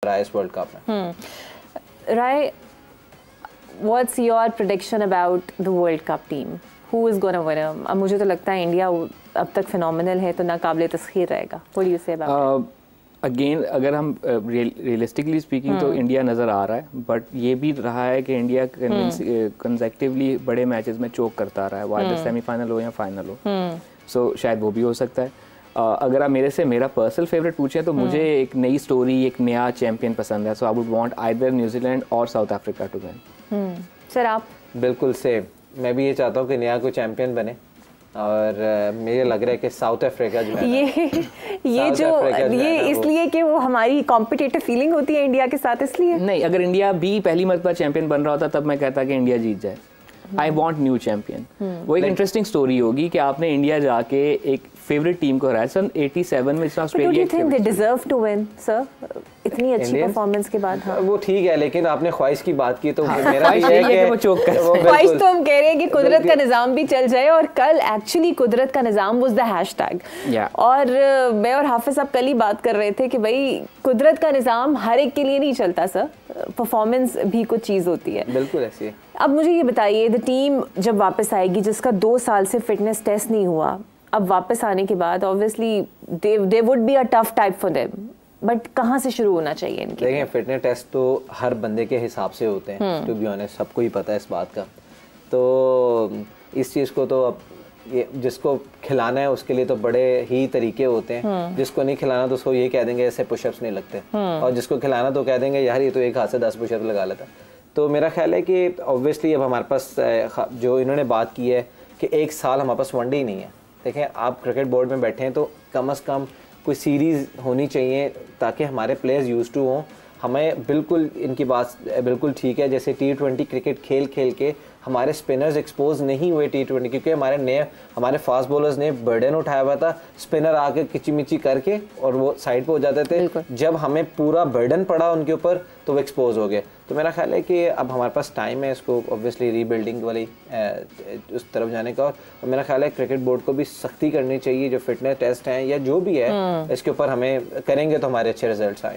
रहा है इस वर्ल्ड कप में। Rai, what's your prediction about the world cup team? Who is gonna win? अब मुझे तो लगता है इंडिया अब तक फिनोमिनल है, तो नाकाबिले तस्खीर रहेगा। What do you say about? Again अगर हम रियलिस्टिकली स्पीकिंग तो इंडिया नज़र आ रहा है, बट ये भी रहा है कि इंडिया कंसेक्टिवली बड़े मैचेस में चोक करता रहा है, वाइद सेमीफाइनल हो या फाइनल हो। सो शायद वो भी हो सकता है। अगर आप मेरे से मेरा पर्सनल फेवरेट पूछें तो मुझे एक नई स्टोरी, एक नया चैंपियन पसंद है। So I would want either New Zealand और South Africa to win. Sir आप? बिल्कुल सेम, मैं भी ये चाहता हूँ कि नया कोई चैंपियन बने, और मुझे लग रहा है कि साउथ अफ्रीका जो है ये इसलिए कि वो हमारी कॉम्पिटिटिव फीलिंग होती है इंडिया के साथ, इसलिए नहीं। अगर इंडिया भी पहली मरतबा चैंपियन बन रहा होता तब मैं कहता कि इंडिया जीत जाए। I want new champion. वो एक इंटरेस्टिंग स्टोरी होगी कि आपने इंडिया जाके एक फेवरेट टीम को हराया। सन 87 में ऑस्ट्रेलिया इतनी अच्छी परफॉर्मेंस के बाद। हाँ, वो ठीक है, लेकिन आपने ख्वाहिश की बात की तो मेरा भी है कि वो चोक कर। ख्वाहिश तो हम कह रहे हैं कि कुदरत का निज़ाम भी चल जाए, और कल एक्चुअली कुदरत का निज़ाम वाज द हैशटैग। और मैं और हाफिज साहब कल ही बात कर रहे थे कि भाई कुदरत का निज़ाम हर एक के लिए नहीं चलता सर, परफॉर्मेंस भी कुछ चीज़ होती है। बिल्कुल ऐसी है। अब मुझे ये बताइए, द टीम जब वापस आएगी जिसका 2 साल से फिटनेस टेस्ट नहीं हुआ, अब वापस आने के बाद obviously they would be a tough type for them, but कहाँ से शुरू होना चाहिए इनके? देखिए, फिटनेस टेस्ट तो हर बंदे के हिसाब से होते हैं, टू बी ऑनेस्ट, सबको ही पता है इस बात का। तो इस चीज़ को तो अब ये जिसको खिलाना है उसके लिए तो बड़े ही तरीके होते हैं। जिसको नहीं खिलाना तो उसको ये कह देंगे ऐसे पुशअप्स नहीं लगते, और जिसको खिलाना तो कह देंगे यार ये तो एक हाथ से 10 पुशअप लगा लेता। तो मेरा ख्याल है कि ऑब्वियसली अब हमारे पास जो इन्होंने बात की है कि 1 साल हमारे पास वनडे ही नहीं है। देखें, आप क्रिकेट बोर्ड में बैठे हैं तो कम से कम कोई सीरीज़ होनी चाहिए ताकि हमारे प्लेयर्स यूज्ड टू हों। हमें बिल्कुल इनकी बात बिल्कुल ठीक है, जैसे T20 क्रिकेट खेल खेल के हमारे स्पिनर्स एक्सपोज नहीं हुए T20, क्योंकि हमारे फास्ट बॉलर्स ने बर्डन उठाया हुआ था, स्पिनर आके किचिमिची करके और वो साइड पे हो जाते थे। जब हमें पूरा बर्डन पड़ा उनके ऊपर तो वो एक्सपोज हो गए। तो मेरा ख्याल है कि अब हमारे पास टाइम है इसको ऑब्वियसली रीबिल्डिंग वाली उस तरफ जाने का, और मेरा ख्याल है क्रिकेट बोर्ड को भी सख्ती करनी चाहिए। जो फिटनेस टेस्ट हैं या जो भी है इसके ऊपर हमें करेंगे तो हमारे अच्छे रिजल्ट्स आएंगे।